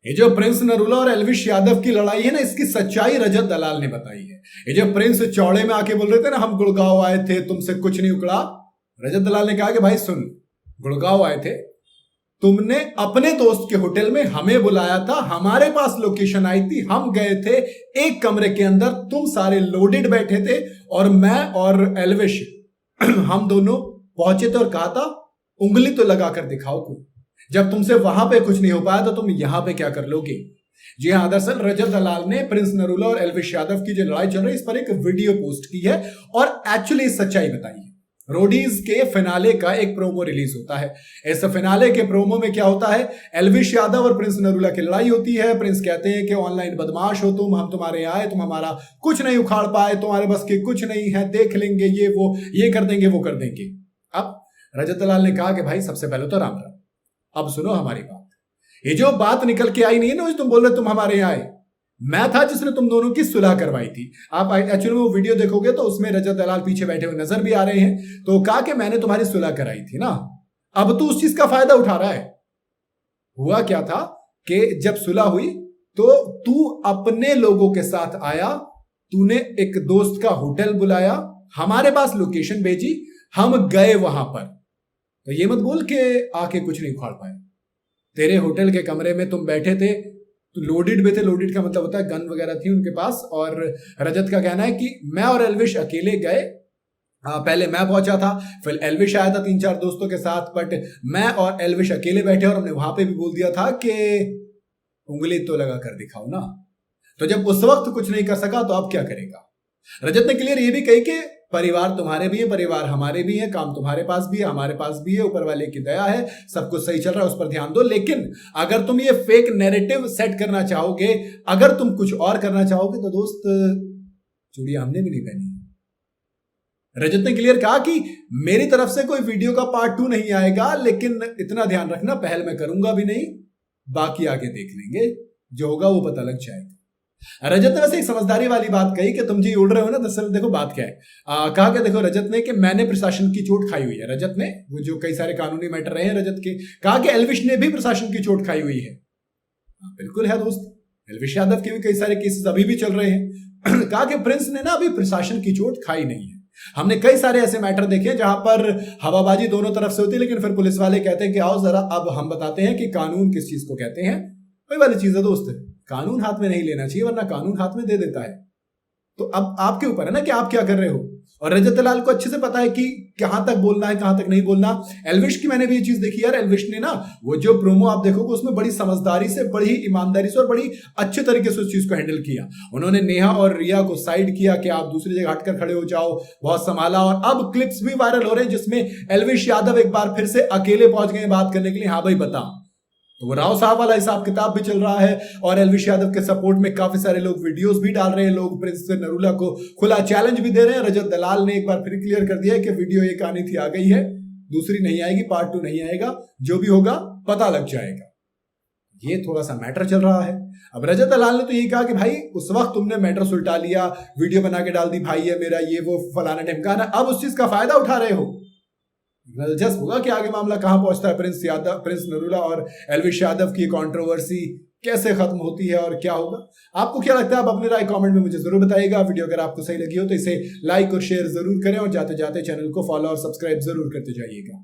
ये जो प्रिंस नरूला और एल्विश यादव की लड़ाई है ना, इसकी सच्चाई रजत दलाल ने बताई है। ये जो प्रिंस चौड़े में आके बोल रहे थे ना, हम गुड़गांव आए थे, तुमसे कुछ नहीं उखड़ा, रजत दलाल ने कहा कि भाई सुन, गुड़गांव आए थे, तुमने अपने दोस्त के होटल में हमें बुलाया था, हमारे पास लोकेशन आई थी, हम गए थे, एक कमरे के अंदर तुम सारे लोडेड बैठे थे और मैं और एल्विश हम दोनों पहुंचे थे और कहा था उंगली तो लगा कर दिखाओ कोई। जब तुमसे वहां पे कुछ नहीं हो पाया तो तुम यहां पे क्या कर लोगे। जी हाँ, दरअसल रजत दलाल ने प्रिंस नरूला और एल्विश यादव की जो लड़ाई चल रही है इस पर एक वीडियो पोस्ट की है और एक्चुअली सच्चाई बताई है। रोडीज के फिनाले का एक प्रोमो रिलीज होता है। इस फिनाले के प्रोमो में क्या होता है, एल्विश यादव और प्रिंस नरूला की लड़ाई होती है। प्रिंस कहते हैं कि ऑनलाइन बदमाश हो तुम, हम तुम्हारे यहाँ आए, तुम हमारा कुछ नहीं उखाड़ पाए, तुम्हारे बस के कुछ नहीं है, देख लेंगे ये वो, ये कर देंगे वो कर देंगे। अब रजत दलाल ने कहा कि भाई सबसे पहले तो राम राम, अब सुनो हमारी बात। ये जो बात निकल के आई नहीं है ना, तुम बोल रहे तुम हमारे यहाँ आए, मैं था जिसने तुम दोनों की सुलह करवाई थी। आप एक्चुअली वो वीडियो देखोगे तो उसमें रजत दलाल पीछे बैठे हुए नजर भी आ रहे हैं। तो कहा कि मैंने तुम्हारी सुलह कराई थी ना, अब तू उस चीज का फायदा उठा रहा है। हुआ क्या था कि जब सुलह हुई तो तू अपने लोगों के साथ आया, तूने एक दोस्त का होटल बुलाया, हमारे पास लोकेशन भेजी, हम गए वहां पर। तो ये मत बोल के आके कुछ नहीं उखाड़ पाए। तेरे होटल के कमरे में तुम बैठे थे, तो लोडेड में थे, लोडेड का मतलब होता है गन वगैरह थी उनके पास। और रजत का कहना है कि मैं और एल्विश अकेले गए, पहले मैं पहुंचा था, फिर एल्विश आया था 3-4 दोस्तों के साथ, बट मैं और एल्विश अकेले बैठे और हमने वहां पे भी बोल दिया था कि उंगली तो लगा कर दिखाओ ना। तो जब उस वक्त कुछ नहीं कर सका तो अब क्या करेगा। रजत ने क्लियर ये भी कही कि परिवार तुम्हारे भी है, परिवार हमारे भी है, काम तुम्हारे पास भी है, हमारे पास भी है, ऊपर वाले की दया है, सब कुछ सही चल रहा है, उस पर ध्यान दो। लेकिन अगर तुम ये फेक नैरेटिव सेट करना चाहोगे, अगर तुम कुछ और करना चाहोगे तो दोस्त चूड़ियां हमने भी नहीं पहनी। रजत ने क्लियर कहा कि मेरी तरफ से कोई वीडियो का पार्ट 2 नहीं आएगा, लेकिन इतना ध्यान रखना पहल मैं करूंगा भी नहीं, बाकी आगे देख लेंगे, जो होगा वो पता लग जाएगा। रजत ने वैसे एक समझदारी वाली बात कही कि तुम जी उड़ रहे हो ना, दरअसल देखो बात क्या है। कहा कि देखो रजत ने कि मैंने प्रशासन की चोट खाई हुई है। रजत ने, वो जो कई सारे कानूनी मैटर रहे हैं रजत के, कहा कि एल्विश ने भी प्रशासन की चोट खाई हुई है। बिल्कुल है दोस्त, एल्विश यादव के भी कई सारे केसेस अभी भी चल रहे हैं। कहा कि प्रिंस ने ना अभी प्रशासन की चोट खाई नहीं है। हमने कई सारे ऐसे मैटर देखे जहां पर हवाबाजी दोनों तरफ से होती है, लेकिन फिर पुलिस वाले कहते हैं कि आओ जरा अब हम बताते हैं कि कानून किस चीज को कहते हैं। वही वाली चीज है दोस्त, कानून हाथ में नहीं लेना चाहिए, वरना कानून हाथ में दे देता है। तो अब आपके ऊपर है ना कि आप क्या कर रहे हो। और रजत दलाल को अच्छे से पता है कि कहां तक बोलना है, कहां तक नहीं बोलना। एल्विश की मैंने भी ये चीज देखी यार, एल्विश ने ना वो जो प्रोमो आप देखोगे उसमें बड़ी समझदारी से, बड़ी ईमानदारी से और बड़ी अच्छे तरीके से उस चीज को हैंडल किया। उन्होंने नेहा और रिया को साइड किया कि आप दूसरी जगह हटकर खड़े हो जाओ, बहुत संभाला। और अब क्लिप्स भी वायरल हो रहे हैं जिसमें एल्विश यादव एक बार फिर से अकेले पहुंच गए बात करने के लिए। हाँ भाई बता, तो वो राव साहब वाला हिसाब किताब भी चल रहा है। और एल्विश यादव के सपोर्ट में काफी सारे लोग वीडियोस भी डाल रहे हैं, लोग प्रिंस नरूला को खुला चैलेंज भी दे रहे हैं। रजत दलाल ने एक बार फिर क्लियर कर दिया है कि वीडियो एक आनी थी, आ गई है, दूसरी नहीं आएगी, पार्ट 2 नहीं आएगा, जो भी होगा पता लग जाएगा। ये थोड़ा सा मैटर चल रहा है। अब रजत दलाल ने तो ये कहा कि भाई उस वक्त तुमने मैटर सुलटा लिया, वीडियो बना के डाल दी, भाई है मेरा ये वो फलाना ढिमकाना, अब उस चीज का फायदा उठा रहे हो। दिलचस्प होगा कि आगे मामला कहां पहुंचता है। प्रिंस नरूला और एल्विश यादव की कंट्रोवर्सी कैसे खत्म होती है और क्या होगा। आपको क्या लगता है, आप अपनी राय कमेंट में मुझे जरूर बताइएगा। वीडियो अगर आपको सही लगी हो तो इसे लाइक और शेयर जरूर करें और जाते जाते चैनल को फॉलो और सब्सक्राइब जरूर करते जाइएगा।